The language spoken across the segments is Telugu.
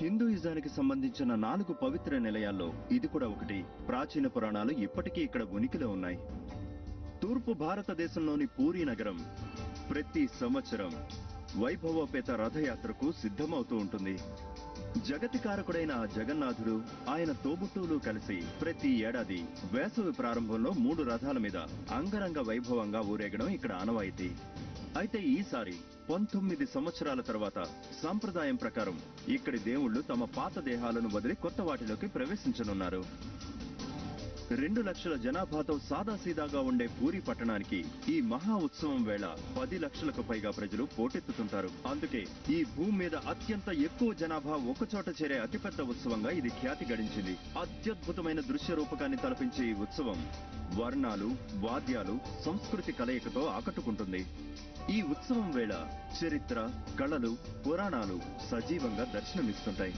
హిందూయిజానికి సంబంధించిన 4 పవిత్ర నిలయాల్లో ఇది కూడా ఒకటి. ప్రాచీన పురాణాలు ఇప్పటికీ ఇక్కడ ఉనికిలో ఉన్నాయి. తూర్పు భారతదేశంలోని పూరీ నగరం ప్రతి సంవత్సరం వైభవోపేత రథయాత్రకు సిద్ధమవుతూ ఉంటుంది. జగతికారకుడైన ఆ జగన్నాథుడు, ఆయన తోబుట్టువులు కలిసి ప్రతి ఏడాది వేసవి ప్రారంభంలో 3 రథాల మీద అంగరంగ వైభవంగా ఊరేగడం ఇక్కడ ఆనవాయితీ. అయితే ఈసారి 19 సంవత్సరాల తర్వాత సంప్రదాయం ప్రకారం ఇక్కడి దేవుళ్లు తమ పాత దేహాలను వదిలి కొత్త వాటిలోకి ప్రవేశించనున్నారు. 2 లక్షల జనాభాతో సాదాసీదాగా ఉండే పూరీ పట్టణానికి ఈ మహా ఉత్సవం వేళ 10 లక్షలకు పైగా ప్రజలు పోటెత్తుతుంటారు. అందుకే ఈ భూమి మీద అత్యంత ఎక్కువ జనాభా ఒకచోట చేరే అతిపెద్ద ఉత్సవంగా ఇది ఖ్యాతి గడించింది. అత్యద్భుతమైన దృశ్య రూపకాన్ని తలపించే ఈ ఉత్సవం వర్ణాలు, వాద్యాలు, సంస్కృతి కలయికతో ఆకట్టుకుంటుంది. ఈ ఉత్సవం వేళ చరిత్ర, కళలు, పురాణాలు సజీవంగా దర్శనమిస్తుంటాయి.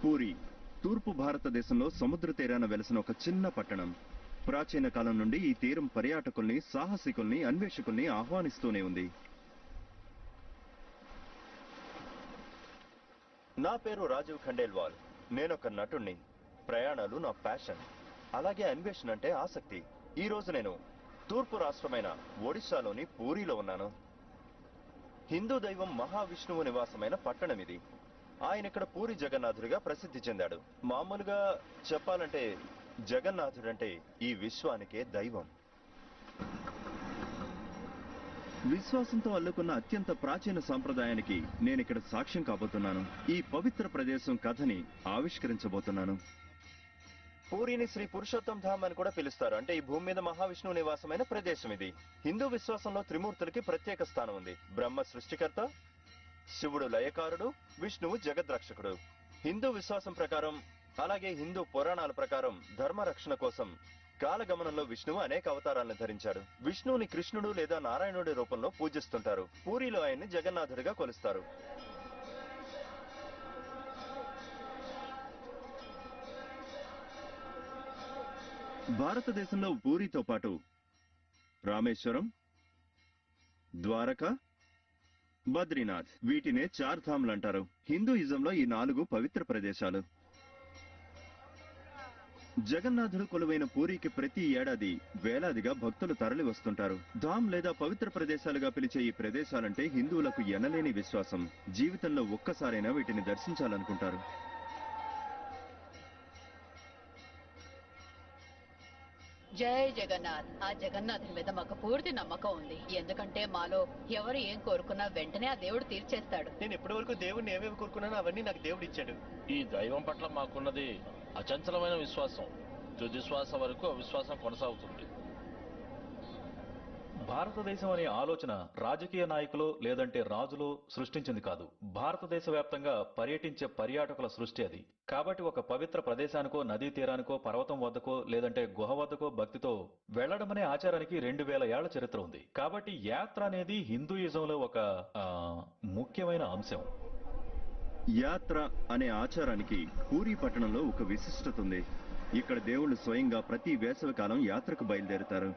పూరీ తూర్పు భారతదేశంలో సముద్ర తీరాన వెలసిన ఒక చిన్న పట్టణం. ప్రాచీన కాలం నుండి ఈ తీరం పర్యాటకుల్ని, సాహసికుల్ని, అన్వేషకుల్ని ఆహ్వానిస్తూనే ఉంది. నా పేరు రాజీవ్ ఖండేల్వాల్. నేనొక నటుణ్ణి. ప్రయాణాలు నా ప్యాషన్, అలాగే అన్వేషణ అంటే ఆసక్తి. ఈ రోజు నేను తూర్పు రాష్ట్రమైన ఒడిశాలోని పూరీలో ఉన్నాను. హిందూ దైవం మహావిష్ణువు నివాసమైన పట్టణం ఇది. ఆయన ఇక్కడ పూరి జగన్నాథుడిగా ప్రసిద్ధి చెందాడు. మామూలుగా చెప్పాలంటే జగన్నాథుడంటే ఈ విశ్వానికే దైవం. విశ్వాసంతో అల్లుకున్న అత్యంత ప్రాచీన సంప్రదాయానికి నేనిక్కడ సాక్ష్యం కాబోతున్నాను. ఈ పవిత్ర ప్రదేశం కథని ఆవిష్కరించబోతున్నాను. పూరిని శ్రీ పురుషోత్తం ధామ్ అని కూడా పిలుస్తారు. అంటే ఈ భూమి మీద మహావిష్ణువు నివాసమైన ప్రదేశం ఇది. హిందూ విశ్వాసంలో త్రిమూర్తులకి ప్రత్యేక స్థానం ఉంది. బ్రహ్మ సృష్టికర్త, శివుడు లయకారుడు, విష్ణువు జగద్రక్షకుడు. హిందూ విశ్వాసం ప్రకారం, అలాగే హిందూ పురాణాల ప్రకారం ధర్మరక్షణ కోసం కాలగమనంలో విష్ణువు అనేక అవతారాలను ధరించాడు. విష్ణువుని కృష్ణుడు లేదా నారాయణుడి రూపంలో పూజిస్తుంటారు. పూరిలో ఆయన్ని జగన్నాథుడిగా కొలుస్తారు. భారతదేశంలో పూరితో పాటు రామేశ్వరం, ద్వారకా, బద్రీనాథ్, వీటినే 4 ధామ్లు అంటారు. హిందూయిజంలో ఈ 4 పవిత్ర ప్రదేశాలు. జగన్నాథుడు కొలువైన పూరికి ప్రతి ఏడాది వేలాదిగా భక్తులు తరలి వస్తుంటారు. ధామ్ లేదా పవిత్ర ప్రదేశాలుగా పిలిచే ఈ ప్రదేశాలంటే హిందువులకు ఎనలేని విశ్వాసం. జీవితంలో ఒక్కసారైనా వీటిని దర్శించాలనుకుంటారు. జై జగన్నాథ్. ఆ జగన్నాథుని మీద మాకు పూర్తి నమ్మకం ఉంది. ఎందుకంటే మాలో ఎవరు ఏం కోరుకున్నా వెంటనే ఆ దేవుడు తీర్చేస్తాడు. నేను ఇప్పటి వరకు దేవుడిని ఏమేమి కోరుకున్నానో అవన్నీ నాకు దేవుడు ఇచ్చాడు. ఈ దైవం పట్ల మాకున్నది అచంచలమైన విశ్వాసం. తుది శ్వాస వరకు అవిశ్వాసం కొనసాగుతుంది. భారతదేశం అనే ఆలోచన రాజకీయ నాయకులు లేదంటే రాజులు సృష్టించింది కాదు. భారతదేశ వ్యాప్తంగా పర్యటించే పర్యాటకుల సృష్టి అది. కాబట్టి ఒక పవిత్ర ప్రదేశానికో, నదీ తీరానికో, పర్వతం వద్దకో లేదంటే గుహ వద్దకో భక్తితో వెళ్లడం అనే ఆచారానికి 2000 ఏళ్ల చరిత్ర ఉంది. కాబట్టి యాత్ర అనేది హిందూయిజంలో ఒక ముఖ్యమైన అంశం. యాత్ర అనే ఆచారానికి పూరీ పట్టణంలో ఒక విశిష్టత ఉంది. ఇక్కడ దేవుళ్లు స్వయంగా ప్రతి వేసవి కాలం యాత్రకు బయలుదేరుతారు.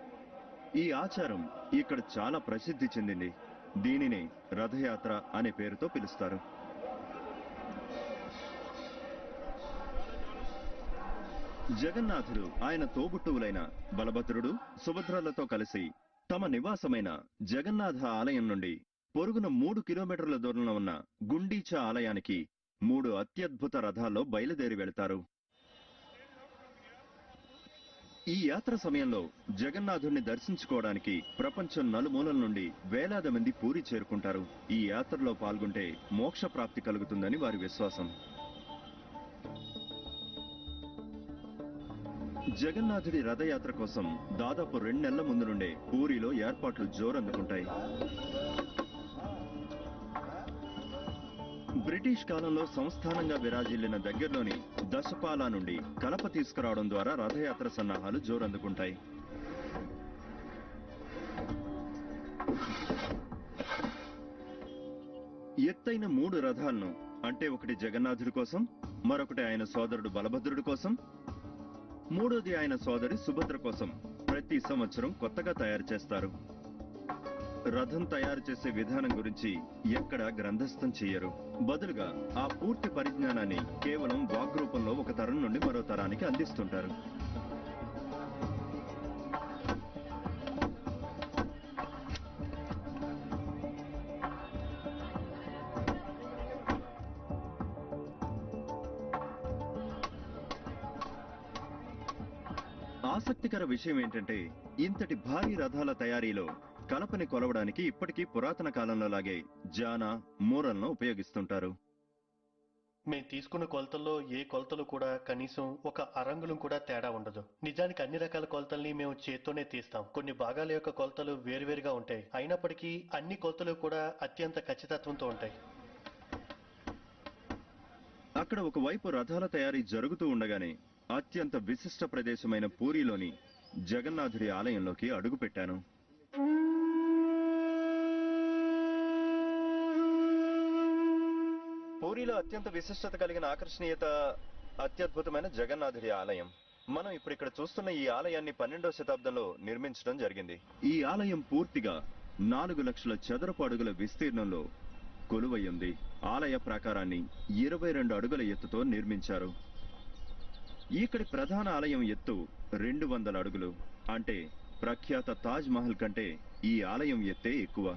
ఈ ఆచారం ఇక్కడ చాలా ప్రసిద్ధి చెందింది. దీనిని రథయాత్ర అనే పేరుతో పిలుస్తారు. జగన్నాథుడు ఆయన తోబుట్టువులైన బలభద్రుడు, సుభద్రలతో కలిసి తమ నివాసమైన జగన్నాథ ఆలయం నుండి పొరుగున 3 కిలోమీటర్ల దూరంలో ఉన్న గుండీచా ఆలయానికి 3 అత్యద్భుత రథాల్లో బయలుదేరి వెళతారు. ఈ యాత్ర సమయంలో జగన్నాథుడిని దర్శించుకోవడానికి ప్రపంచం నలుమూలల నుండి వేలాది మంది పూరి చేరుకుంటారు. ఈ యాత్రలో పాల్గొంటే మోక్ష ప్రాప్తి కలుగుతుందని వారి విశ్వాసం. జగన్నాథుడి రథయాత్ర కోసం దాదాపు 2 నెలల ముందు నుండే పూరిలో ఏర్పాట్లు జోరందుకుంటాయి. బ్రిటిష్ కాలంలో సంస్థానంగా విరాజిల్లిన దగ్గరలోని దశపాలా నుండి కలప తీసుకురావడం ద్వారా రథయాత్ర సన్నాహాలు జోరందుకుంటాయి. ఎత్తైన 3 రథాలను, అంటే ఒకటి జగన్నాథుడి కోసం, మరొకటి ఆయన సోదరుడు బలభద్రుడి కోసం, మూడోది ఆయన సోదరి సుభద్ర కోసం ప్రతి సంవత్సరం కొత్తగా తయారు చేస్తారు. రథం తయారు చేసే విధానం గురించి ఎక్కడా గ్రంథస్థం చెయ్యరు. బదులుగా ఆ పూర్తి పరిజ్ఞానాన్ని కేవలం వాగ్రూపంలో ఒక తరం నుండి మరో తరానికి అందిస్తుంటారు. ఆసక్తికర విషయం ఏంటంటే, ఇంతటి భారీ రథాల తయారీలో కలపని కొలవడానికి ఇప్పటికీ పురాతన కాలంలో లాగే జానా, మూరలను ఉపయోగిస్తుంటారు. మేము తీసుకున్న కొలతల్లో ఏ కొలతలు కూడా కనీసం ఒక అరంగుళం కూడా తేడా ఉండదు. నిజానికి అన్ని రకాల కొలతల్ని మేము చేత్తోనే తీస్తాం. కొన్ని భాగాల యొక్క కొలతలు వేరువేరుగా ఉంటాయి, అయినప్పటికీ అన్ని కొలతలు కూడా అత్యంత ఖచ్చితత్వంతో ఉంటాయి. అక్కడ ఒకవైపు రథాల తయారీ జరుగుతూ ఉండగానే అత్యంత విశిష్ట ప్రదేశమైన పూరిలోని జగన్నాథుడి ఆలయంలోకి అడుగుపెట్టాను. పూరిలో అత్యంత విశిష్టత కలిగిన ఆకర్షణీయత అత్యద్భుతమైన జగన్నాథుడి ఆలయం. మనం ఇప్పుడు ఇక్కడ చూస్తున్న ఈ ఆలయాన్ని 12వ శతాబ్దంలో నిర్మించడం జరిగింది. ఈ ఆలయం పూర్తిగా 4 లక్షల చదరపు అడుగుల విస్తీర్ణంలో కొలువయ్యింది. ఆలయ ప్రాకారాన్ని 22 అడుగుల ఎత్తుతో నిర్మించారు. ఇక్కడి ప్రధాన ఆలయం ఎత్తు 200 అడుగులు. అంటే ప్రఖ్యాత తాజ్ మహల్ కంటే ఈ ఆలయం ఎత్తే ఎక్కువ.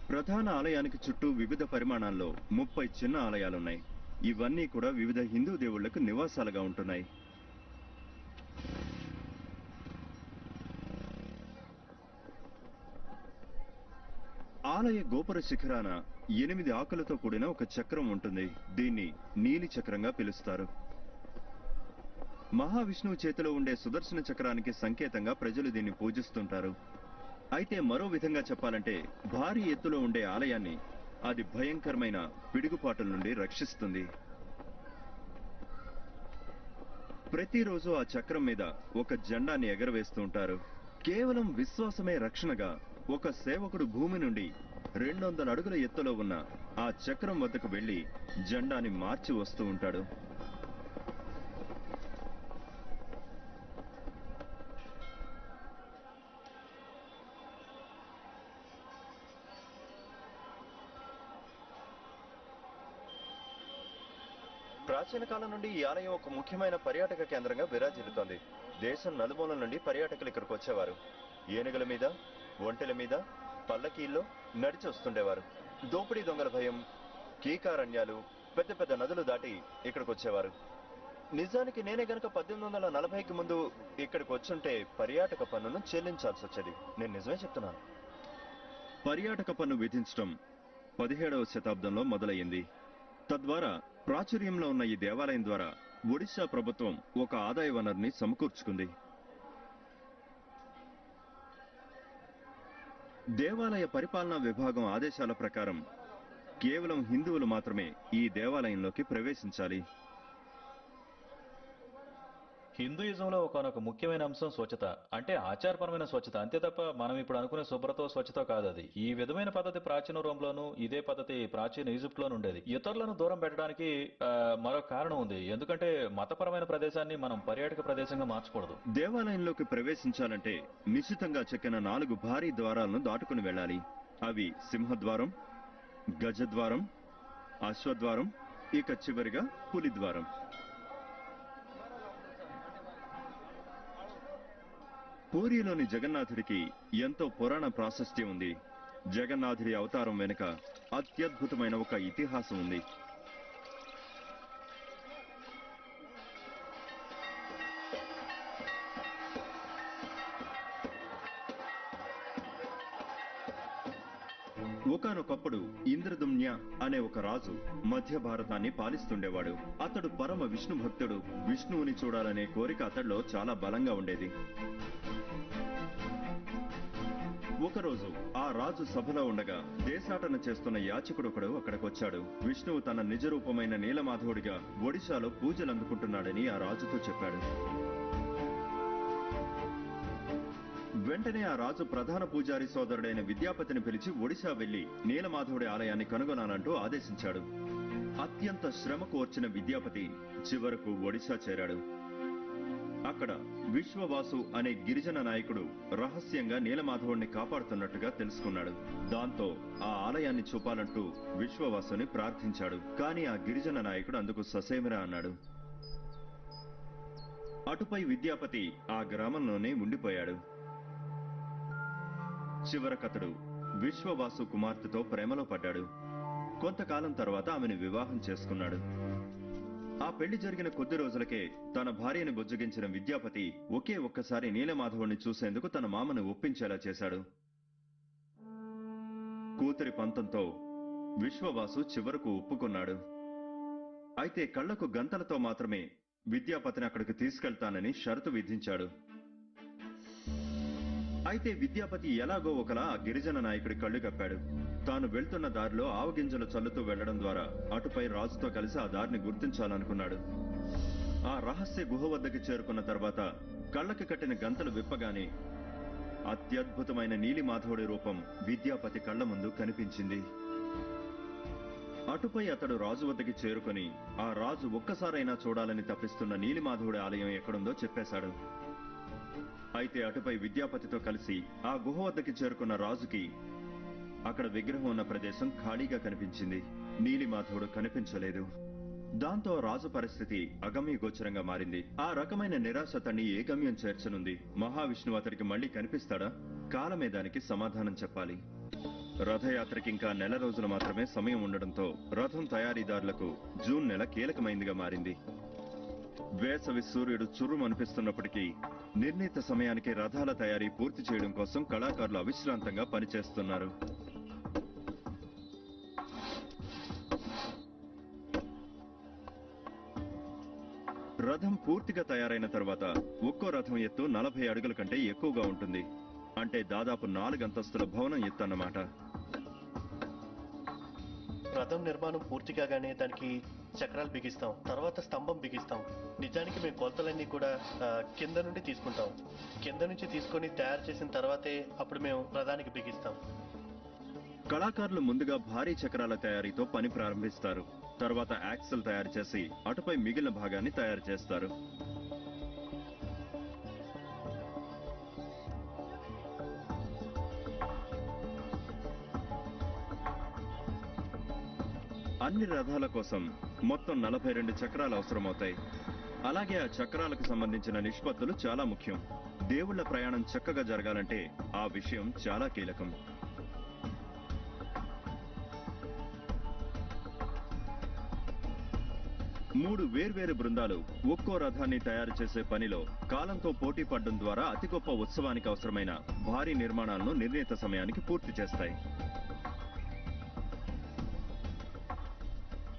ప్రధాన ఆలయానికి చుట్టూ వివిధ పరిమాణాల్లో 30 చిన్న ఆలయాలున్నాయి. ఇవన్నీ కూడా వివిధ హిందూ దేవుళ్లకు నివాసాలుగా ఉంటున్నాయి. ఆలయ గోపుర శిఖరాన 8 ఆకులతో కూడిన ఒక చక్రం ఉంటుంది. దీన్ని నీలి చక్రంగా పిలుస్తారు. మహావిష్ణువు చేతిలో ఉండే సుదర్శన చక్రానికి సంకేతంగా ప్రజలు దీన్ని పూజిస్తుంటారు. అయితే మరో విధంగా చెప్పాలంటే, భారీ ఎత్తులో ఉండే ఆలయాన్ని అది భయంకరమైన పిడుగుపాటుల నుండి రక్షిస్తుంది. ప్రతిరోజు ఆ చక్రం మీద ఒక జెండాని ఎగరవేస్తూ ఉంటారు. కేవలం విశ్వాసమే రక్షణగా ఒక సేవకుడు భూమి నుండి 200 అడుగుల ఎత్తులో ఉన్న ఆ చక్రం వద్దకు వెళ్లి జెండాని మార్చి వస్తూ ఉంటాడు. ప్రాచీన కాలం నుండి ఈ ఆలయం ఒక ముఖ్యమైన పర్యాటక కేంద్రంగా విరాజిల్లుతోంది. దేశం నలుమూలల నుండి పర్యాటకులు ఇక్కడికి వచ్చేవారు. ఏనుగుల మీద, ఒంటెల మీద, పల్లకీల్లో నడిచి వస్తుండేవారు. దోపిడీ దొంగల భయం, కీకారణ్యాలు, పెద్ద పెద్ద నదులు దాటి ఇక్కడికి వచ్చేవారు. నిజానికి నేనే గనక 1840కి ముందు ఇక్కడికి వచ్చుంటే పర్యాటక పన్నును చెల్లించాల్సి వచ్చేది. నేను నిజమే చెప్తున్నాను. పర్యాటక పన్ను విధించడం 17వ శతాబ్దంలో మొదలయ్యింది. తద్వారా ప్రాచుర్యంలో ఉన్న ఈ దేవాలయం ద్వారా ఒడిశా ప్రభుత్వం ఒక ఆదాయ వనరుని సమకూర్చుకుంది. దేవాలయ పరిపాలనా విభాగం ఆదేశాల ప్రకారం కేవలం హిందువులు మాత్రమే ఈ దేవాలయంలోకి ప్రవేశించాలి. హిందూయిజంలో ఒకనొక ముఖ్యమైన అంశం స్వచ్ఛత. అంటే ఆచారపరమైన స్వచ్ఛత, అంతే తప్ప మనం ఇప్పుడు అనుకునే శుభ్రతో స్వచ్ఛతో కాదు అది. ఈ విధమైన పద్ధతి ప్రాచీన రోమ్లోను, ఇదే పద్ధతి ప్రాచీన ఈజిప్ట్లోనూ ఉండేది. ఇతరులను దూరం పెట్టడానికి మరో కారణం ఉంది. ఎందుకంటే మతపరమైన ప్రదేశాన్ని మనం పర్యాటక ప్రదేశంగా మార్చకూడదు. దేవాలయంలోకి ప్రవేశించాలంటే నిశితంగా చెక్కిన 4 భారీ ద్వారాలను దాటుకుని వెళ్ళాలి. అవి సింహద్వారం, గజద్వారం, అశ్వద్వారం, ఇక చివరిగా పులిద్వారం. పూరిలోని జగన్నాథుడికి ఎంతో పురాణ ప్రాశస్త్యం ఉంది. జగన్నాథుడి అవతారం వెనుక అత్యద్భుతమైన ఒక ఇతిహాసం ఉంది. ఒకానొకప్పుడు ఇంద్రదుమ్న్య అనే ఒక రాజు మధ్య భారతాన్ని పాలిస్తుండేవాడు. అతడు పరమ విష్ణు భక్తుడు. విష్ణువుని చూడాలనే కోరిక అతడిలో చాలా బలంగా ఉండేది. ఒకరోజు ఆ రాజు సభలో ఉండగా దేశాటన చేస్తున్న యాచకుడొకడు అక్కడికొచ్చాడు. విష్ణువు తన నిజ రూపమైన నీలమాధవుడిగా ఒడిశాలో పూజలు అందుకుంటున్నాడని ఆ రాజుతో చెప్పాడు. వెంటనే ఆ రాజు ప్రధాన పూజారి సోదరుడైన విద్యాపతిని పిలిచి ఒడిశా వెళ్లి నీలమాధవుడి ఆలయాన్ని కనుగొనాలంటూ ఆదేశించాడు. అత్యంత శ్రమ కోర్చిన విద్యాపతి చివరకు ఒడిశా చేరాడు. అక్కడ విశ్వవాసు అనే గిరిజన నాయకుడు రహస్యంగా నీలమాధవుడిని కాపాడుతున్నట్టుగా తెలుసుకున్నాడు. దాంతో ఆ ఆలయాన్ని చూపాలంటూ విశ్వవాసుని ప్రార్థించాడు. కానీ ఆ గిరిజన నాయకుడు అందుకు ససేమిరా అన్నాడు. అటుపై విద్యాపతి ఆ గ్రామంలోనే ఉండిపోయాడు. చివరకతడు విశ్వవాసు కుమార్తెతో ప్రేమలో పడ్డాడు. కొంతకాలం తర్వాత ఆమెను వివాహం చేసుకున్నాడు. ఆ పెళ్లి జరిగిన కొద్ది రోజులకే తన భార్యని బుజ్జగించిన విద్యాపతి ఒకే ఒక్కసారి నీలమాధవుణ్ణి చూసేందుకు తన మామను ఒప్పించేలా చేశాడు. కూతురి పంతంతో విశ్వవాసు చివరకు ఒప్పుకున్నాడు. అయితే కళ్లకు గంతలతో మాత్రమే విద్యాపతిని అక్కడికి తీసుకెళ్తానని షరతు విధించాడు. అయితే విద్యాపతి ఎలాగో ఒకలా ఆ గిరిజన నాయకుడి కళ్లు కప్పాడు. తాను వెళ్తున్న దారిలో ఆవగింజలు చల్లుతూ వెళ్లడం ద్వారా అటుపై రాజుతో కలిసి ఆ దారిని గుర్తించాలనుకున్నాడు. ఆ రహస్య గుహ వద్దకి చేరుకున్న తర్వాత కళ్లకి కట్టిన గంతలు విప్పగానే అత్యద్భుతమైన నీలిమాధవుడి రూపం విద్యాపతి కళ్ల ముందు కనిపించింది. అటుపై అతడు రాజు వద్దకి చేరుకుని ఆ రాజు ఒక్కసారైనా చూడాలని తప్పిస్తున్న నీలిమాధవుడి ఆలయం ఎక్కడుందో చెప్పేశాడు. అయితే అటుపై విద్యాపతితో కలిసి ఆ గుహ వద్దకి చేరుకున్న రాజుకి అక్కడ విగ్రహం ఉన్న ప్రదేశం ఖాళీగా కనిపించింది. నీలిమాధవుడు కనిపించలేదు. దాంతో రాజు పరిస్థితి అగమ్యగోచరంగా మారింది. ఆ రకమైన నిరాశ అతన్ని ఏ గమ్యం చేర్చనుంది? మహావిష్ణువు అతడికి మళ్లీ కనిపిస్తాడా? కాలమే దానికి సమాధానం చెప్పాలి. రథయాత్రకి ఇంకా నెల రోజులు మాత్రమే సమయం ఉండడంతో రథం తయారీదారులకు జూన్ నెల కీలకమైందిగా మారింది. వేసవి సూర్యుడు చుర్రుమనిపిస్తున్నప్పటికీ నిర్ణీత సమయానికి రథాల తయారీ పూర్తి చేయడం కోసం కళాకారులు అవిశ్రాంతంగా పనిచేస్తున్నారు. రథం పూర్తిగా తయారైన తర్వాత ఒక్కో రథం ఎత్తు 40 అడుగుల కంటే ఎక్కువగా ఉంటుంది. అంటే దాదాపు 4 అంతస్తుల భవనం ఎత్తు అన్నమాట. రథం నిర్మాణం పూర్తి కాగానే దానికి చక్రాలు బిగిస్తాం, తర్వాత స్తంభం బిగిస్తాం. నిజానికి మేము కొలతలన్నీ కూడా కింద నుండి తీసుకుంటాం. కింద నుంచి తీసుకొని తయారు చేసిన తర్వాతే అప్పుడు మేము రథానికి బిగిస్తాం. కళాకారులు ముందుగా భారీ చక్రాల తయారీతో పని ప్రారంభిస్తారు. తర్వాత యాక్సెల్ తయారు చేసి అటుపై మిగిలిన భాగాన్ని తయారు చేస్తారు. అన్ని రథాల కోసం మొత్తం 42 చక్రాలు అవసరమవుతాయి. అలాగే ఆ చక్రాలకు సంబంధించిన నిష్పత్తులు చాలా ముఖ్యం. దేవుళ్ల ప్రయాణం చక్కగా జరగాలంటే ఆ విషయం చాలా కీలకం. మూడు వేర్వేరు బృందాలు ఒక్కో రథాన్ని తయారు చేసే పనిలో కాలంతో పోటీ పడడం ద్వారా అతి గొప్ప ఉత్సవానికి అవసరమైన భారీ నిర్మాణాలను నిర్ణీత సమయానికి పూర్తి చేస్తాయి.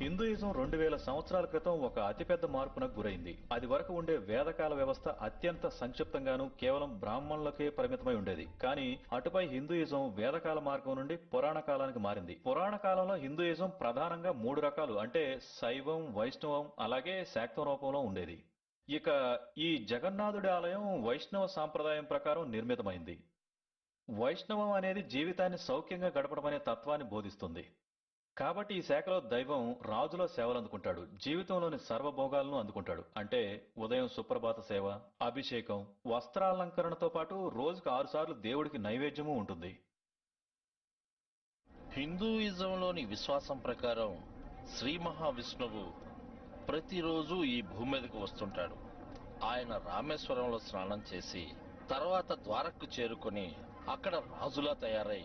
హిందూయిజం 2000 సంవత్సరాల క్రితం ఒక అతిపెద్ద మార్పునకు గురైంది. అది వరకు ఉండే వేదకాల వ్యవస్థ అత్యంత సంక్షిప్తంగాను కేవలం బ్రాహ్మణులకే పరిమితమై ఉండేది. కానీ అటుపై హిందూయిజం వేదకాల మార్గం నుండి పురాణ కాలానికి మారింది. పురాణ కాలంలో హిందూయిజం ప్రధానంగా 3 రకాలు అంటే శైవం, వైష్ణవం అలాగే శాక్తం రూపంలో ఉండేది. ఇక ఈ జగన్నాథుడి ఆలయం వైష్ణవ సాంప్రదాయం ప్రకారం నిర్మితమైంది. వైష్ణవం అనేది జీవితాన్ని సౌఖ్యంగా గడపడమనే తత్వాన్ని బోధిస్తుంది. కాబట్టి ఈ శాఖలో దైవం రాజులో సేవలు అందుకుంటాడు, జీవితంలోని సర్వభోగాలను అందుకుంటాడు. అంటే ఉదయం సుప్రభాత సేవ, అభిషేకం, వస్త్రాలంకరణతో పాటు రోజుకు 6 సార్లు దేవుడికి నైవేద్యము ఉంటుంది. హిందూయిజంలోని విశ్వాసం ప్రకారం శ్రీ మహావిష్ణువు ప్రతిరోజు ఈ భూమి మీదకు వస్తుంటాడు. ఆయన రామేశ్వరంలో స్నానం చేసి తర్వాత ద్వారక్కు చేరుకొని అక్కడ రాజులా తయారై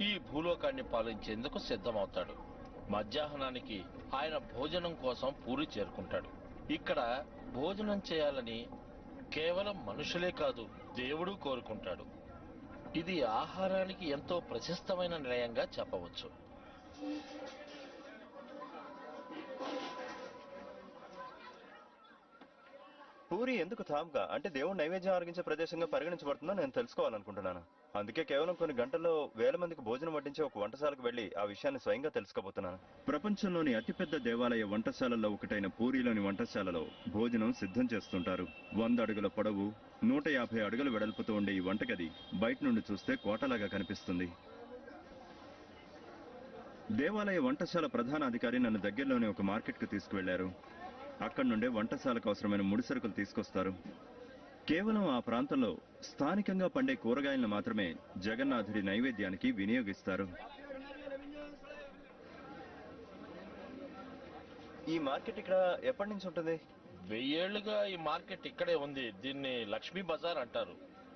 ఈ భూలోకాన్ని పాలించేందుకు సిద్ధమవుతాడు. మధ్యాహ్నానికి ఆయన భోజనం కోసం పూరి చేరుకుంటాడు. ఇక్కడ భోజనం చేయాలని కేవలం మనుషులే కాదు దేవుడు కోరుకుంటాడు. ఇది ఆహారానికి ఎంతో ప్రశస్తమైన నిలయంగా చెప్పవచ్చు. పూరి ఎందుకు థామ్గా అంటే దేవుడు నైవేద్యం ఆరగించే ప్రదేశంగా పరిగణించబడుతుందో నేను తెలుసుకోవాలనుకుంటున్నాను. అందుకే కేవలం కొన్ని గంటల్లో వేల మందికి భోజనం వడ్డించే ఒక వంటశాలకు వెళ్లి ఆ విషయాన్ని స్వయంగా తెలుసుకోబోతున్నాను. ప్రపంచంలోని అతిపెద్ద దేవాలయ వంటశాలల్లో ఒకటైన పూరిలోని వంటశాలలో భోజనం సిద్ధం చేస్తుంటారు. 100 అడుగుల పొడవు, 150 అడుగుల వెడల్పుతో ఉండే ఈ వంటగది బయట నుండి చూస్తే కోటలాగా కనిపిస్తుంది. దేవాలయ వంటశాల ప్రధాన అధికారి నన్ను దగ్గరలోని ఒక మార్కెట్కు తీసుకువెళ్లారు. అక్కడి నుండే వంటశాలకు అవసరమైన ముడిసరుకులు తీసుకొస్తారు. కేవలం ఆ ప్రాంతంలో స్థానికంగా పండే కూరగాయలను మాత్రమే జగన్నాథుడి నైవేద్యానికి వినియోగిస్తారు. ఈ మార్కెట్ ఇక్కడ ఎప్పటి నుంచి ఉంటుంది? 1000 ఏళ్లుగా ఈ మార్కెట్ ఇక్కడే ఉంది. దీన్ని లక్ష్మీ బజార్ అంటారు.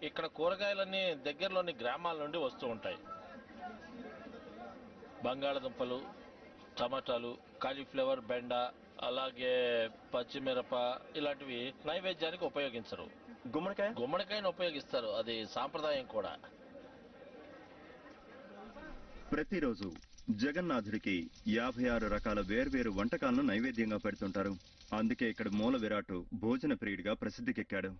ఇక్కడ కూరగాయలన్నీ దగ్గరలోని గ్రామాల నుండి వస్తూ ఉంటాయి. బంగాళదుంపలు, టమాటాలు, కాలీఫ్లవర్, బెండ, అలాగే పచ్చిమిరప ఇలాంటివి నైవేద్యానికి ఉపయోగించరు. గుమ్మడికాయను ఉపయోగిస్తారు. అది సాంప్రదాయం కూడా. ప్రతిరోజు జగన్నాథుడికి 56 రకాల వేర్వేరు వంటకాలను నైవేద్యంగా పెడుతుంటారు. అందుకే ఇక్కడ మూల విరాటు భోజన ప్రియుడిగా ప్రసిద్ధికెక్కాడు.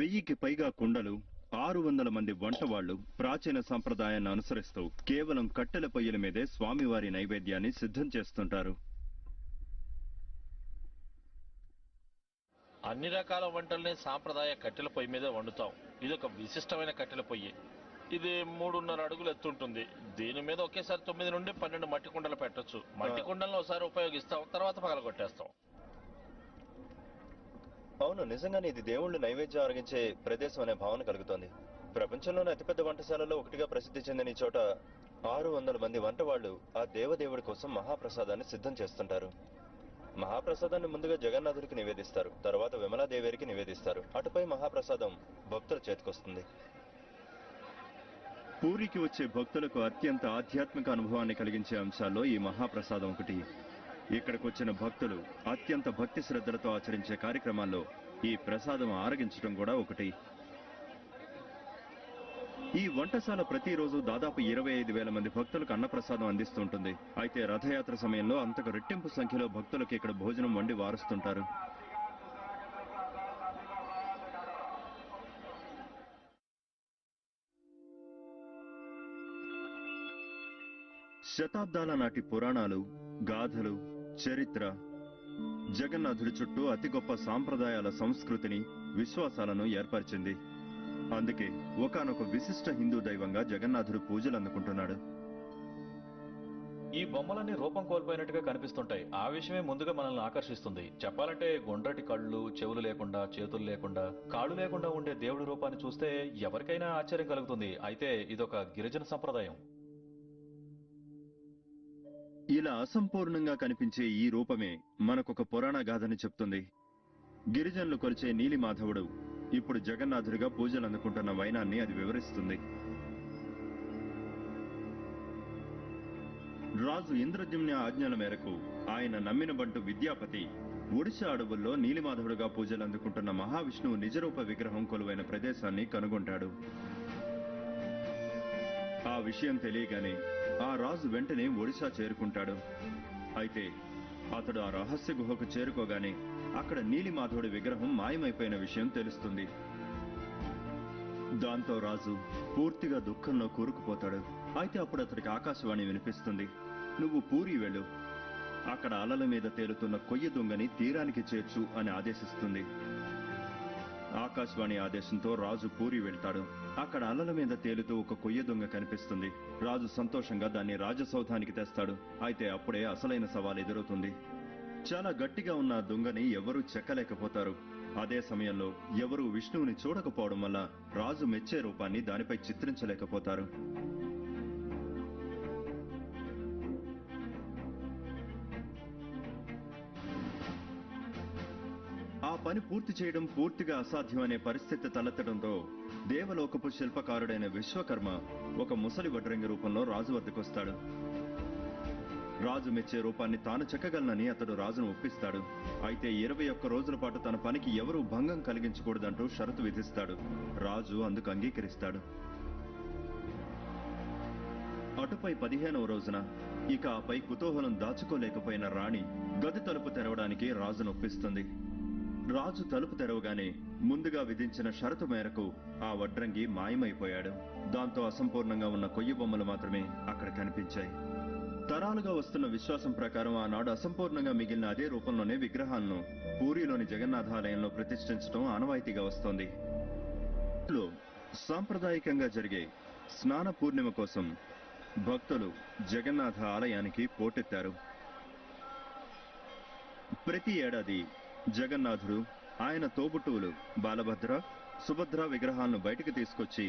1000కి పైగా కుండలు, 600 మంది వంటవాళ్లు ప్రాచీన సంప్రదాయాన్ని అనుసరిస్తూ కేవలం కట్టెల పొయ్యిల మీదే స్వామివారి నైవేద్యాన్ని సిద్ధం చేస్తుంటారు. అన్ని రకాల వంటల్ని సాంప్రదాయ కట్టెల పొయ్యి మీదే వండుతాం. ఇది ఒక విశిష్టమైన కట్టెల పొయ్యి. ఇది 3.5 అడుగులు ఎత్తుంటుంది. దీని మీద ఒకేసారి 9 నుండి 12 మట్టి కుండలు పెట్టొచ్చు. మట్టి కుండలను ఒకసారి ఉపయోగిస్తాం, తర్వాత పగలగొట్టేస్తాం. అవును, నిజంగానే ఇది దేవుళ్ళు నైవేద్యం ఆరగించే ప్రదేశం అనే భావన కలుగుతోంది. ప్రపంచంలోని అతిపెద్ద వంటశాలలో ఒకటిగా ప్రసిద్ధి చెందిన ఈ చోట 600 మంది వంటవాళ్లు ఆ దేవదేవుడి కోసం మహాప్రసాదాన్ని సిద్ధం చేస్తుంటారు. మహాప్రసాదాన్ని ముందుగా జగన్నాథుడికి నివేదిస్తారు, తర్వాత విమలాదేవికి నివేదిస్తారు. అటుపై మహాప్రసాదం భక్తుల చేతికొస్తుంది. పూరికి వచ్చే భక్తులకు అత్యంత ఆధ్యాత్మిక అనుభవాన్ని కలిగించే అంశాల్లో ఈ మహాప్రసాదం ఒకటి. ఇక్కడికి వచ్చిన భక్తులు అత్యంత భక్తి శ్రద్ధలతో ఆచరించే కార్యక్రమాల్లో ఈ ప్రసాదం ఆరగించడం కూడా ఒకటి. ఈ వంటశాల ప్రతిరోజు దాదాపు 25,000 మంది భక్తులకు అన్నప్రసాదం అందిస్తుంటుంది. అయితే రథయాత్ర సమయంలో అంతకు రెట్టింపు సంఖ్యలో భక్తులకు ఇక్కడ భోజనం వండి వారుస్తుంటారు. శతాబ్దాల నాటి పురాణాలు, గాథలు, చరిత్ర జగన్నాథుడి చుట్టూ అతి గొప్ప సాంప్రదాయాల సంస్కృతిని, విశ్వాసాలను ఏర్పరిచింది. అందుకే ఒకానొక విశిష్ట హిందూ దైవంగా జగన్నాథుడు పూజలు అందుకుంటున్నాడు. ఈ బొమ్మలన్నీ రూపం కోల్పోయినట్టుగా కనిపిస్తుంటాయి. ఆ విషయమే ముందుగా మనల్ని ఆకర్షిస్తుంది. చెప్పాలంటే గుండ్రటి కళ్ళు, చెవులు లేకుండా, చేతులు లేకుండా, కాళ్ళు లేకుండా ఉండే దేవుడి రూపాన్ని చూస్తే ఎవరికైనా ఆశ్చర్యం కలుగుతుంది. అయితే ఇదొక గిరిజన సంప్రదాయం. ఇలా అసంపూర్ణంగా కనిపించే ఈ రూపమే మనకొక పురాణ గాథని చెప్తుంది. గిరిజనులు కొలిచే నీలిమాధవుడు ఇప్పుడు జగన్నాథుడిగా పూజలు అందుకుంటున్న వైనాన్ని అది వివరిస్తుంది. రాజు ఇంద్రద్యుమ్న ఆజ్ఞల మేరకు ఆయన నమ్మిన బంటు విద్యాపతి ఒడిశా అడవుల్లో నీలిమాధవుడుగా పూజలు అందుకుంటున్న మహావిష్ణువు నిజరూప విగ్రహం కొలువైన ప్రదేశాన్ని కనుగొంటాడు. ఆ విషయం తెలియగానే ఆ రాజు వెంటనే ఒడిశా చేరుకుంటాడు. అయితే అతడు ఆ రహస్య గుహకు చేరుకోగానే అక్కడ నీలిమాధవుడి విగ్రహం మాయమైపోయిన విషయం తెలుస్తుంది. దాంతో రాజు పూర్తిగా దుఃఖంలో కూరుకుపోతాడు. అయితే అప్పుడు అతడికి ఆకాశవాణి వినిపిస్తుంది. నువ్వు పూరి వెళ్ళు, అక్కడ అలల మీద తేలుతున్న కొయ్య దొంగని తీరానికి చేర్చు అని ఆదేశిస్తుంది. ఆకాశవాణి ఆదేశంతో రాజు పూరి వెళ్తాడు. అక్కడ అలల మీద తేలుతూ ఒక కొయ్య దొంగ కనిపిస్తుంది. రాజు సంతోషంగా దాన్ని రాజసౌధానికి తెస్తాడు. అయితే అప్పుడే అసలైన సవాల్ ఎదురవుతుంది. చాలా గట్టిగా ఉన్న ఆ దొంగని ఎవరూ చెక్కలేకపోతారు. అదే సమయంలో ఎవరూ విష్ణువుని చూడకపోవడం వల్ల రాజు మెచ్చే రూపాన్ని దానిపై చిత్రించలేకపోతారు. ఆ పని పూర్తి చేయడం పూర్తిగా అసాధ్యమనే పరిస్థితి తలెత్తడంతో దేవలోకపు శిల్పకారుడైన విశ్వకర్మ ఒక ముసలి వడ్రంగి రూపంలో రాజు వద్దకొస్తాడు. రాజు మెచ్చే రూపాన్ని తాను చెక్కగలనని అతడు రాజును ఒప్పిస్తాడు. అయితే 21 రోజుల పాటు తన పనికి ఎవరూ భంగం కలిగించకూడదంటూ షరతు విధిస్తాడు. రాజు అందుకు అంగీకరిస్తాడు. అటుపై 15వ రోజున ఇక ఆపై కుతూహలం దాచుకోలేకపోయిన రాణి గది తలుపు తెరవడానికి రాజును ఒప్పిస్తుంది. రాజు తలుపు తెరవగానే ముందుగా విధించిన షరతు మేరకు ఆ వడ్రంగి మాయమైపోయాడు. దాంతో అసంపూర్ణంగా ఉన్న కొయ్య బొమ్మలు మాత్రమే అక్కడ కనిపించాయి. తరాలుగా వస్తున్న విశ్వాసం ప్రకారం ఆనాడు అసంపూర్ణంగా మిగిలిన అదే రూపంలోనే విగ్రహాలను పూరిలోని జగన్నాథాలయంలో ప్రతిష్ఠించడం ఆనవాయితీగా వస్తోంది. సాంప్రదాయకంగా జరిగే స్నాన పూర్ణిమ కోసం భక్తులు జగన్నాథ ఆలయానికి పోటెత్తారు. ప్రతి ఏడాది జగన్నాథుడు, ఆయన తోబుట్టువులు బాలభద్ర, సుభద్ర విగ్రహాలను బయటకు తీసుకొచ్చి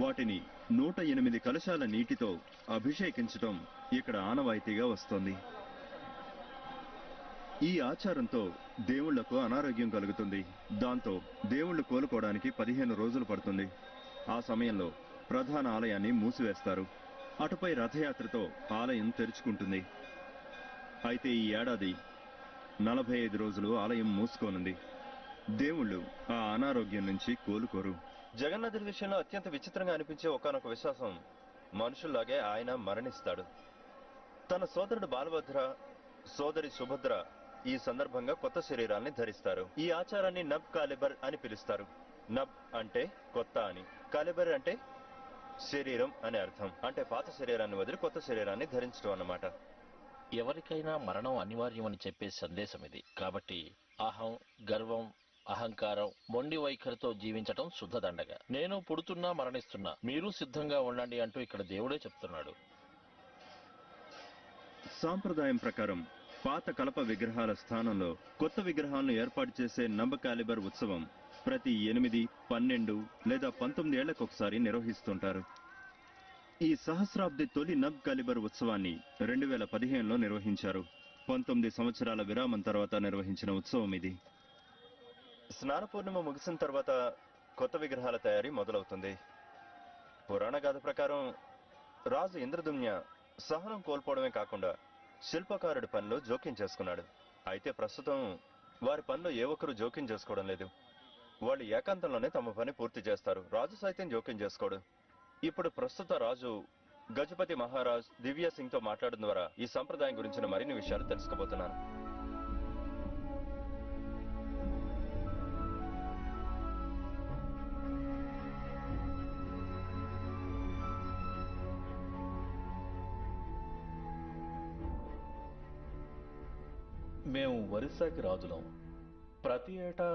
వాటిని 108 కలశాల నీటితో అభిషేకించటం ఇక్కడ ఆనవాయితీగా వస్తోంది. ఈ ఆచారంతో దేవుళ్లకు అనారోగ్యం కలుగుతుంది. దాంతో దేవుళ్లు కోలుకోవడానికి 15 రోజులు పడుతుంది. ఆ సమయంలో ప్రధాన ఆలయాన్ని మూసివేస్తారు. అటుపై రథయాత్రతో ఆలయం తెరుచుకుంటుంది. అయితే ఈ ఏడాది 45 రోజులు ఆలయం మూసుకోనుంది. దేవుళ్ళు ఆ అనారోగ్యం నుంచి కోలుకోరు. జగన్నాథుడి విషయంలో అత్యంత విచిత్రంగా అనిపించే ఒకానొక విశ్వాసం, మనుషుల్లాగే ఆయన మరణిస్తాడు. తన సోదరుడు బాలభద్ర, సోదరి సుభద్ర ఈ సందర్భంగా కొత్త శరీరాల్ని ధరిస్తారు. ఈ ఆచారాన్ని నబ్ కాలిబర్ అని పిలుస్తారు. నబ్ అంటే కొత్త అని, కాలిబర్ అంటే శరీరం అని అర్థం. అంటే పాత శరీరాన్ని వదిలి కొత్త శరీరాన్ని ధరించడం అన్నమాట. ఎవరికైనా మరణం అనివార్యమని చెప్పే సందేశం ఇది. కాబట్టి అహం, గర్వం, అహంకారం, మొండి వైఖరితో జీవించటం శుద్ధ దండగ. నేను పుడుతున్నా మరణిస్తున్నా, మీరు సిద్ధంగా ఉండండి అంటూ ఇక్కడ దేవుడే చెప్తున్నాడు. సాంప్రదాయం ప్రకారం పాత కలప విగ్రహాల స్థానంలో కొత్త విగ్రహాలను ఏర్పాటు చేసే నబ్ కాలిబర్ ఉత్సవం ప్రతి 8, 12 లేదా 19 ఏళ్లకొకసారి నిర్వహిస్తుంటారు. ఈ సహస్రాబ్ది తొలి నబ్ కాలిబర్ ఉత్సవాన్ని 2015లో నిర్వహించారు. 19 సంవత్సరాల విరామం తర్వాత నిర్వహించిన ఉత్సవం ఇది. స్నాన పూర్ణిమ ముగిసిన తర్వాత కొత్త విగ్రహాల తయారీ మొదలవుతుంది. పురాణ గాథ ప్రకారం రాజు ఇంద్రదుమ్న సహనం కోల్పోవడమే కాకుండా శిల్పకారుడి పనిలో జోక్యం చేసుకున్నాడు. అయితే ప్రస్తుతం వారి పనిలో ఏ ఒక్కరూ జోక్యం చేసుకోవడం లేదు. వాళ్ళు ఏకాంతంలోనే తమ పని పూర్తి చేస్తారు. రాజు సైతం జోక్యం చేసుకోడు. ఇప్పుడు ప్రస్తుత రాజు గజపతి మహారాజ్ దివ్య సింగ్ తో మాట్లాడడం ద్వారా ఈ సంప్రదాయం గురించిన మరిన్ని విషయాలు తెలుసుకోబోతున్నాను. మేము ఒరిస్సాకి రాజులం. ప్రతి ఏటా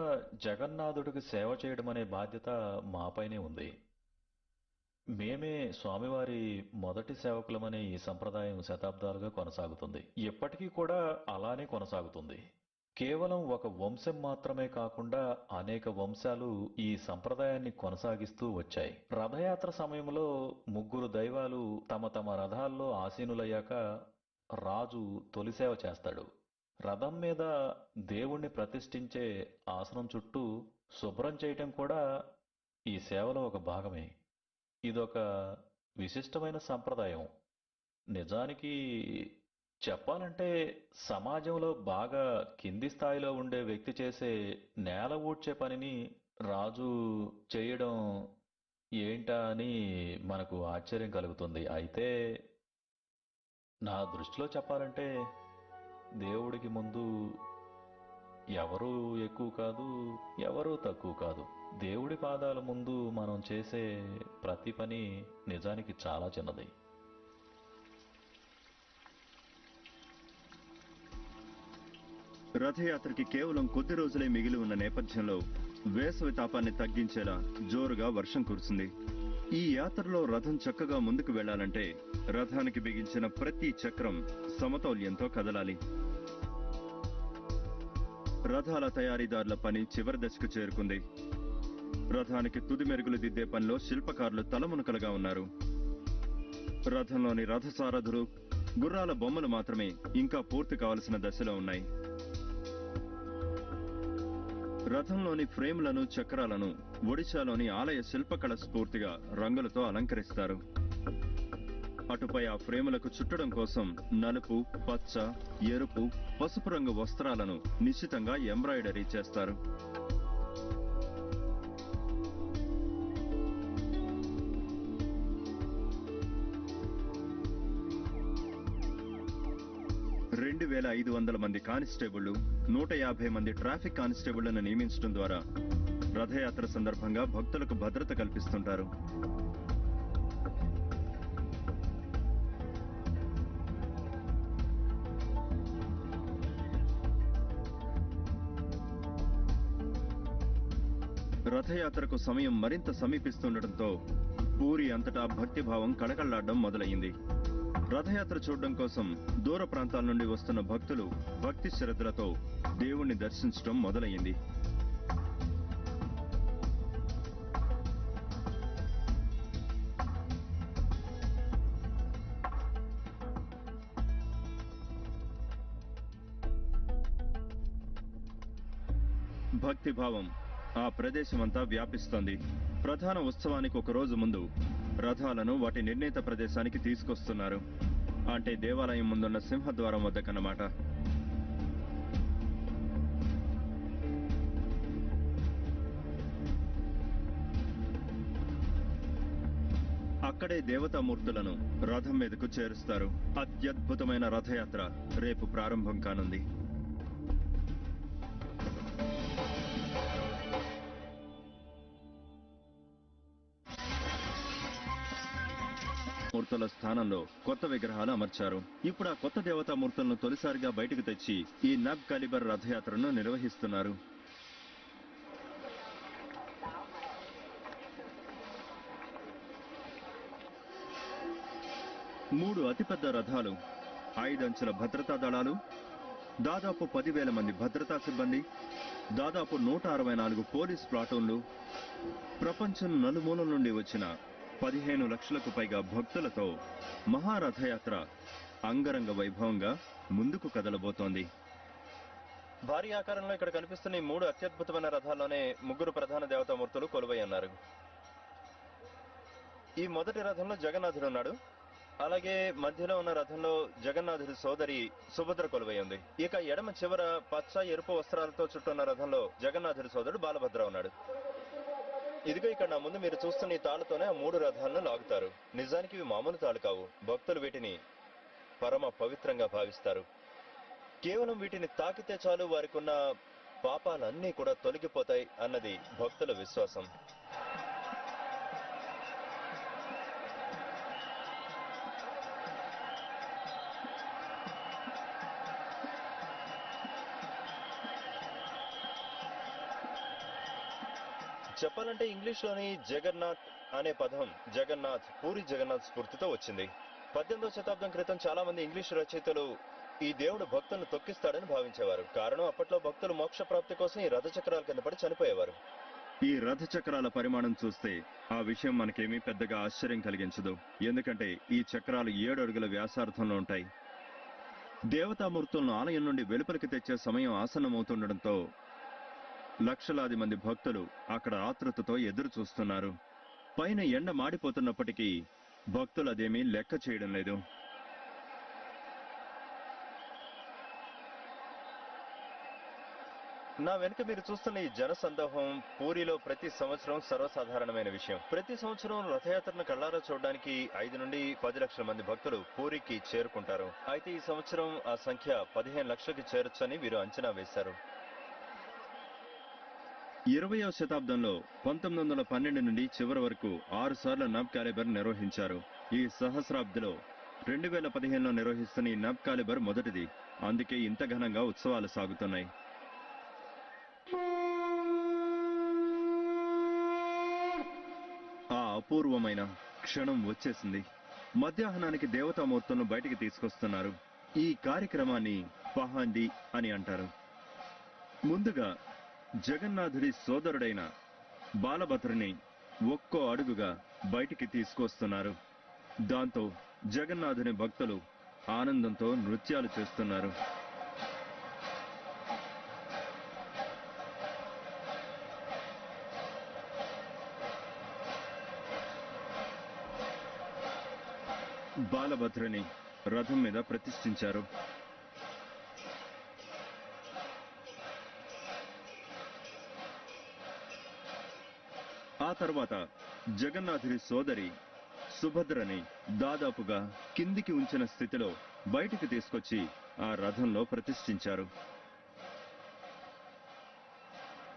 జగన్నాథుడికి సేవ చేయడం అనే బాధ్యత మాపైనే ఉంది. మేమే స్వామివారి మొదటి సేవకులమనే ఈ సంప్రదాయం శతాబ్దాలుగా కొనసాగుతుంది. ఎప్పటికీ కూడా అలానే కొనసాగుతుంది. కేవలం ఒక వంశం మాత్రమే కాకుండా అనేక వంశాలు ఈ సంప్రదాయాన్ని కొనసాగిస్తూ వచ్చాయి. రథయాత్ర సమయంలో 3 దైవాలు తమ తమ రథాల్లో ఆసీనులయ్యాక రాజు తొలి సేవ చేస్తాడు. రథం మీద దేవుణ్ణి ప్రతిష్ఠించే ఆసనం చుట్టూ శుభ్రం చేయటం కూడా ఈ సేవలో ఒక భాగమే. ఇదొక విశిష్టమైన సంప్రదాయం. నిజానికి చెప్పాలంటే సమాజంలో బాగా కింది స్థాయిలో ఉండే వ్యక్తి చేసే నేల ఊడ్చే పనిని రాజు చేయడం ఏంటా అని మనకు ఆశ్చర్యం కలుగుతుంది. అయితే నా దృష్టిలో చెప్పాలంటే దేవుడికి ముందు ఎవరూ ఎక్కువ కాదు, ఎవరూ తక్కువ కాదు. దేవుడి పాదాల ముందు మనం చేసే ప్రతి పని నిజానికి చాలా చిన్నది. రథయాత్రకి కేవలం కొద్ది రోజులే మిగిలి ఉన్న నేపథ్యంలో వేసవి తాపాన్ని తగ్గించేలా జోరుగా వర్షం కురిసింది. ఈ యాత్రలో రథం చక్కగా ముందుకు వెళ్లాలంటే రథానికి బిగించిన ప్రతి చక్రం సమతౌల్యంతో కదలాలి. రథాల తయారీదారుల పని చివరి దశకు చేరుకుంది. రథానికి తుది మెరుగులు దిద్దే పనిలో శిల్పకారులు తలమునకలుగా ఉన్నారు. రథంలోని రథసారథులు, గుర్రాల బొమ్మలు మాత్రమే ఇంకా పూర్తి కావలసిన దశలో ఉన్నాయి. రథంలోని ఫ్రేమ్లను, చక్రాలను ఒడిశాలోని ఆలయ శిల్పకళ స్ఫూర్తిగా రంగులతో అలంకరిస్తారు. అటుపై ఆ ఫ్రేములకు చుట్టడం కోసం నలుపు, పచ్చ, ఎరుపు, పసుపు రంగు వస్త్రాలను నిశ్చితంగా ఎంబ్రాయిడరీ చేస్తారు. 2,500 మంది కానిస్టేబుళ్లు, 150 మంది ట్రాఫిక్ కానిస్టేబుళ్లను నియమించడం ద్వారా రథయాత్ర సందర్భంగా భక్తులకు భద్రత కల్పిస్తుంటారు. రథయాత్రకు సమయం మరింత సమీపిస్తుండటంతో పూరి అంతటా భక్తిభావం కళకళ్లాడడం మొదలయ్యింది. రథయాత్ర చూడడం కోసం దూర ప్రాంతాల నుండి వస్తున్న భక్తులు భక్తి శ్రద్ధలతో దేవుణ్ణి దర్శించడం మొదలయ్యింది. భక్తిభావం ఆ ప్రదేశమంతా వ్యాపిస్తోంది. ప్రధాన ఉత్సవానికి ఒక రోజు ముందు రథాలను వాటి నిర్ణీత ప్రదేశానికి తీసుకొస్తున్నారు. అంటే దేవాలయం ముందున్న సింహద్వారం వద్దకన్నమాట. అక్కడే దేవతామూర్తులను రథం మీదకు చేరుస్తారు. అత్యద్భుతమైన రథయాత్ర రేపు ప్రారంభం కానుంది. మూర్తుల స్థానంలో కొత్త విగ్రహాలు అమర్చారు. ఇప్పుడు ఆ కొత్త దేవతామూర్తులను తొలిసారిగా బయటకు తెచ్చి ఈ నబ్ కాలిబర్ రథయాత్రను నిర్వహిస్తున్నారు. మూడు అతిపెద్ద రథాలు, 5 అంచెల భద్రతా దళాలు, దాదాపు 10,000 మంది భద్రతా సిబ్బంది, దాదాపు 164 పోలీస్ ప్లాటూన్లు, ప్రపంచం నలుమూలల నుండి వచ్చిన 15 లక్షలకు పైగా భక్తులతో మహారథయాత్ర అంగరంగ వైభవంగా ముందుకు కదలబోతోంది. భారీ ఆకారంలో ఇక్కడ కనిపిస్తున్న ఈ 3 అత్యద్భుతమైన రథాల్లోనే 3 ప్రధాన దేవతామూర్తులు కొలువై ఉన్నారు. ఈ మొదటి రథంలో జగన్నాథుడు ఉన్నాడు. అలాగే మధ్యలో ఉన్న రథంలో జగన్నాథుడి సోదరి సుభద్ర కొలువై ఉంది. ఇక ఎడమ చివర పచ్చ ఎరుపు వస్త్రాలతో చుట్టున్న రథంలో జగన్నాథుడి సోదరుడు బాలభద్ర ఉన్నాడు. ఇదిగో ఇక్కడ నా ముందు మీరు చూస్తున్న ఈ తాళ్లతోనే ఆ 3 రథాలను లాగుతారు. నిజానికి ఇవి మామూలు తాళ్ళు కావు. భక్తులు వీటిని పరమ పవిత్రంగా భావిస్తారు. కేవలం వీటిని తాకితే చాలు వారికి ఉన్న పాపాలన్నీ కూడా తొలగిపోతాయి అన్నది భక్తుల విశ్వాసం. చెప్పాలంటే ఇంగ్లీష్లోని జగన్నాథ్ అనే పదం జగన్నాథ్, పూరి జగన్నాథ్ స్ఫూర్తితో వచ్చింది. 18వ శతాబ్దం క్రితం చాలా మంది ఇంగ్లీష్ రచయితలు ఈ దేవుడు భక్తులను తొక్కిస్తాడని భావించేవారు. కారణం అప్పట్లో భక్తులు మోక్ష ప్రాప్తి కోసం ఈ రథచక్రాల కింద పడి చనిపోయేవారు. ఈ రథచక్రాల పరిమాణం చూస్తే ఆ విషయం మనకేమీ పెద్దగా ఆశ్చర్యం కలిగించదు. ఎందుకంటే ఈ చక్రాలు 7 అడుగుల వ్యాసార్థంలో ఉంటాయి. దేవతామూర్తులను ఆలయం నుండి వెలుపలికి తెచ్చే సమయం ఆసన్నమవుతుండటంతో లక్షలాది మంది భక్తులు అక్కడ ఆతృతతో ఎదురు చూస్తున్నారు. పైన ఎండ మాడిపోతున్నప్పటికీ భక్తులు అదేమీ లెక్క చేయడం లేదు. నా వెనుక మీరు చూస్తున్న ఈ జన సందోహం పూరిలో ప్రతి సంవత్సరం సర్వసాధారణమైన విషయం. ప్రతి సంవత్సరం రథయాత్రను కళ్ళారా చూడడానికి 5 నుండి 10 లక్షల మంది భక్తులు పూరికి చేరుకుంటారు. అయితే ఈ సంవత్సరం ఆ సంఖ్య 15 లక్షలకి చేరొచ్చని వీరు అంచనా వేశారు. 20వ శతాబ్దంలో 1912 నుండి చివరి వరకు 6 సార్లు నబ్ కాలిబర్ నిర్వహించారు. ఈ సహస్రాబ్దిలో 2015లో నిర్వహిస్తున్న ఈ నబ్ కాలిబర్ మొదటిది. అందుకే ఇంత ఘనంగా ఉత్సవాలు సాగుతున్నాయి. ఆ అపూర్వమైన క్షణం వచ్చేసింది. మధ్యాహ్నానికి దేవతామూర్తులను బయటికి తీసుకొస్తున్నారు. ఈ కార్యక్రమాన్ని పహాండి అని అంటారు. ముందుగా జగన్నాథుడి సోదరుడైన బాలభద్రుని ఒక్కో అడుగుగా బయటికి తీసుకొస్తున్నారు. దాంతో జగన్నాథుని భక్తులు ఆనందంతో నృత్యాలు చేస్తున్నారు. బాలభద్రుని రథం మీద ప్రతిష్ఠించారు. ఆ తర్వాత జగన్నాథుడి సోదరి సుభద్రని దాదాపుగా కిందికి ఉంచిన స్థితిలో బయటికి తీసుకొచ్చి ఆ రథంలో ప్రతిష్ఠించారు.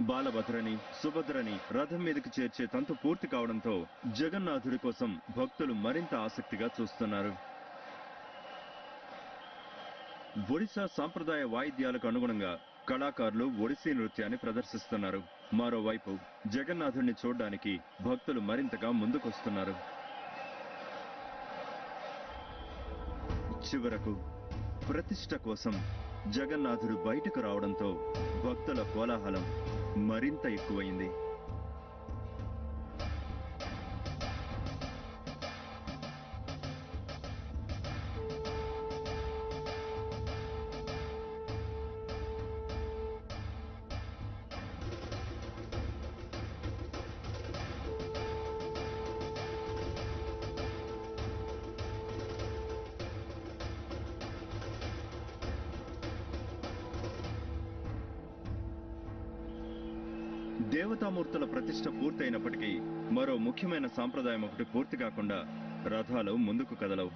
బాలభద్రని, సుభద్రని రథం మీదకి చేర్చే తంతు పూర్తి కావడంతో జగన్నాథుడి కోసం భక్తులు మరింత ఆసక్తిగా చూస్తున్నారు. ఒడిశా సాంప్రదాయ వాయిద్యాలకు అనుగుణంగా కళాకారులు ఒడిశీ నృత్యాన్ని ప్రదర్శిస్తున్నారు. మరోవైపు జగన్నాథుడిని చూడ్డానికి భక్తులు మరింతగా ముందుకొస్తున్నారు. చివరకు ప్రతిష్ఠ కోసం జగన్నాథుడు బయటకు రావడంతో భక్తుల కోలాహలం మరింత ఎక్కువైంది. దేవతామూర్తుల ప్రతిష్ఠ పూర్తయినప్పటికీ మరో ముఖ్యమైన సాంప్రదాయం ఒకటి పూర్తి కాకుండా రథాలు ముందుకు కదలవు.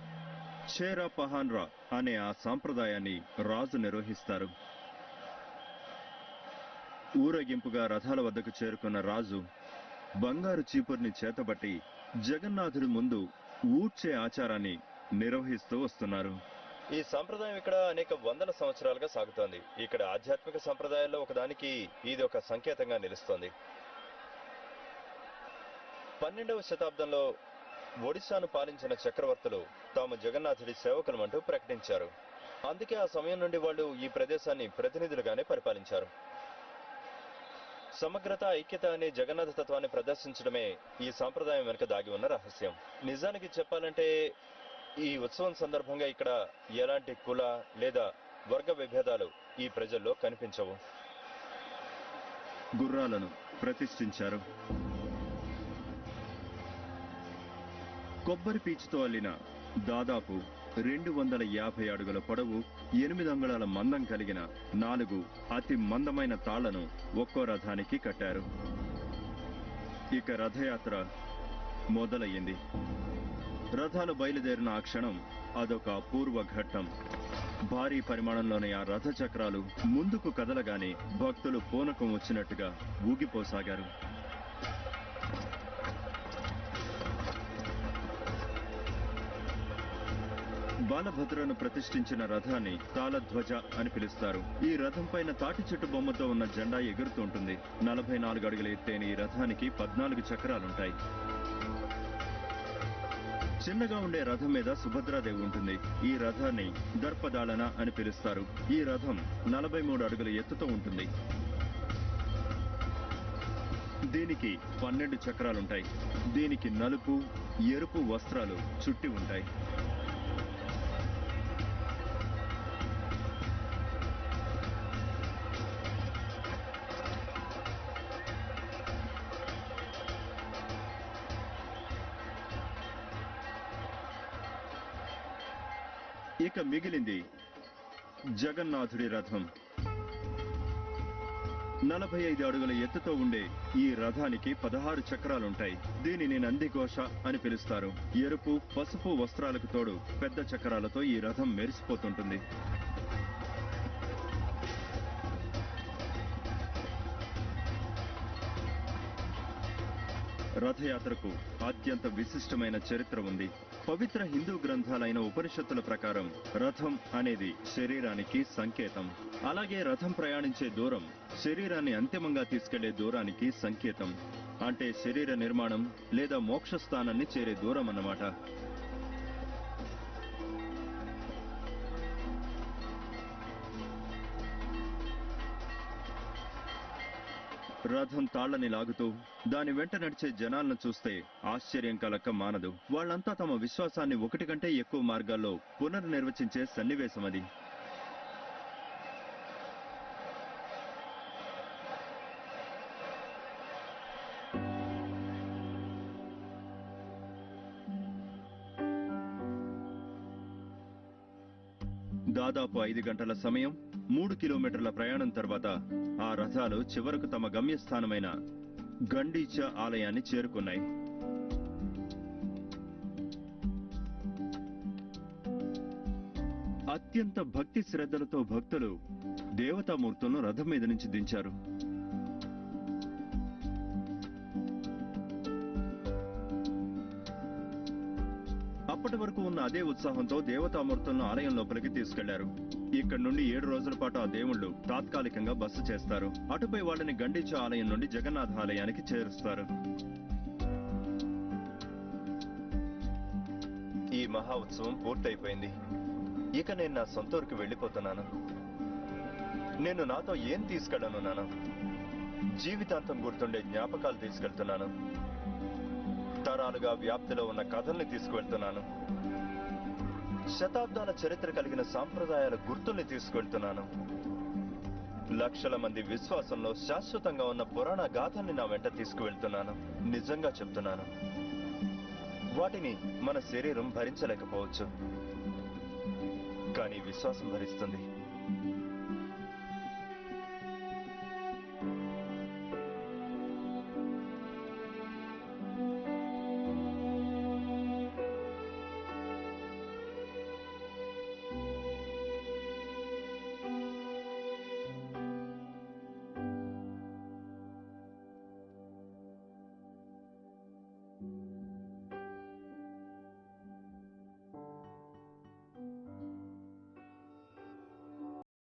షేరా పహాన్రా అనే ఆ సాంప్రదాయాన్ని రాజు నిర్వహిస్తారు. ఊరేగింపుగా రథాల వద్దకు చేరుకున్న రాజు బంగారు చీపుర్ని చేతబట్టి జగన్నాథుడి ముందు ఊడ్చే ఆచారాన్ని నిర్వహిస్తూ వస్తున్నారు. ఈ సాంప్రదాయం ఇక్కడ అనేక వందల సంవత్సరాలుగా సాగుతోంది. ఇక్కడ ఆధ్యాత్మిక సంప్రదాయాల్లో ఒకదానికి ఇది ఒక సంకేతంగా నిలుస్తోంది. 12వ శతాబ్దంలో ఒడిశాను పాలించిన చక్రవర్తులు తాము జగన్నాథుడి సేవకులమంటూ ప్రకటించారు. అందుకే ఆ సమయం నుండి వాళ్ళు ఈ ప్రదేశాన్ని ప్రతినిధులుగానే పరిపాలించారు. సమగ్రత, ఐక్యత అనే జగన్నాథ తత్వాన్ని ప్రదర్శించడమే ఈ సాంప్రదాయం వెనుక దాగి ఉన్న రహస్యం. నిజానికి చెప్పాలంటే ఈ ఉత్సవం సందర్భంగా ఇక్కడ ఎలాంటి కుల లేదా వర్గ విభేదాలు ఈ ప్రజల్లో కనిపించవు. గుర్రాలను ప్రతిష్ఠించారు. కొబ్బరి పీచుతో అల్లిన దాదాపు 250 అడుగుల పొడవు, 8 అంగుళాల మందం కలిగిన 4 అతి మందమైన తాళ్లను ఒక్కో రథానికి కట్టారు. ఇక రథయాత్ర మొదలయ్యింది. రథాలు బయలుదేరిన ఆ క్షణం అదొక అపూర్వ ఘట్టం. భారీ పరిమాణంలోని ఆ రథ చక్రాలు ముందుకు కదలగానే భక్తులు పూనకం వచ్చినట్టుగా ఊగిపోసాగారు. బాలభద్రను ప్రతిష్ఠించిన రథాన్ని తాళధ్వజ అని పిలుస్తారు. ఈ రథం పైన తాటి చెట్టు బొమ్మతో ఉన్న జెండా ఎగురుతుంటుంది. 44 అడుగుల ఎత్తైన ఈ రథానికి 14 చక్రాలుంటాయి. చిన్నగా ఉండే రథం మీద సుభద్రాదేవి ఉంటుంది. ఈ రథాన్ని దర్పదాళన అని పిలుస్తారు. ఈ రథం 43 అడుగుల ఎత్తుతో ఉంటుంది. దీనికి 12 చక్రాలుంటాయి. దీనికి నలుపు, ఎరుపు వస్త్రాలు చుట్టి ఉంటాయి. ఇక మిగిలింది జగన్నాథుడి రథం. 45 అడుగుల ఎత్తుతో ఉండే ఈ రథానికి 16 చక్రాలుంటాయి. దీనిని నందిఘోష అని పిలుస్తారు. ఎరుపు, పసుపు వస్త్రాలకు తోడు పెద్ద చక్రాలతో ఈ రథం మెరిసిపోతుంటుంది. రథయాత్రకు అత్యంత విశిష్టమైన చరిత్ర ఉంది. పవిత్ర హిందూ గ్రంథాలైన ఉపనిషత్తుల ప్రకారం రథం అనేది శరీరానికి సంకేతం. అలాగే రథం ప్రయాణించే దూరం శరీరాన్ని అంతిమంగా తీసుకెళ్లే దూరానికి సంకేతం. అంటే శరీర నిర్మాణం లేదా మోక్ష స్థానాన్ని చేరే దూరం అన్నమాట. రథం తాళ్లని లాగుతూ దాని వెంట నడిచే జనాలను చూస్తే ఆశ్చర్యం కలక్క మానదు. వాళ్ళంతా తమ విశ్వాసాన్ని ఒకటి కంటే ఎక్కువ మార్గాల్లో పునర్నిర్వచించే సన్నివేశం అది. దాదాపు 5 గంటల సమయం, 3 కిలోమీటర్ల ప్రయాణం తర్వాత ఆ రథాలు చివరకు తమ గమ్యస్థానమైన గండీచా ఆలయాన్ని చేరుకున్నాయి. అత్యంత అత్యంత భక్తి శ్రద్ధలతో భక్తులు దేవతామూర్తులను రథం మీద నుంచి దించారు. అప్పటి వరకు ఉన్న అదే ఉత్సాహంతో దేవతామూర్తులను ఆలయం లోపలికి తీసుకెళ్లారు. ఇక్కడ నుండి 7 రోజుల పాటు ఆ దేవుళ్ళు తాత్కాలికంగా బస చేస్తారు. అటుపై వాళ్ళని గండిచా ఆలయం నుండి జగన్నాథ ఆలయానికి చేరుస్తారు. ఈ మహా ఉత్సవం పూర్తయిపోయింది. ఇక నేను నా సొంత ఊరికి వెళ్ళిపోతున్నాను. నేను నాతో ఏం తీసుకెళ్ళనున్నాను? జీవితాంతం గుర్తుండే జ్ఞాపకాలు తీసుకెళ్తున్నాను. తరాలుగా వ్యాప్తిలో ఉన్న కథల్ని తీసుకువెళ్తున్నాను. శతాబ్దాల చరిత్ర కలిగిన సాంప్రదాయాల గుర్తుల్ని తీసుకువెళ్తున్నాను. లక్షల మంది విశ్వాసంలో శాశ్వతంగా ఉన్న పురాణ గాథల్ని నా వెంట తీసుకువెళ్తున్నాను. నిజంగా చెప్తున్నాను, వాటిని మన శరీరం భరించలేకపోవచ్చు, కానీ విశ్వాసం భరిస్తుంది.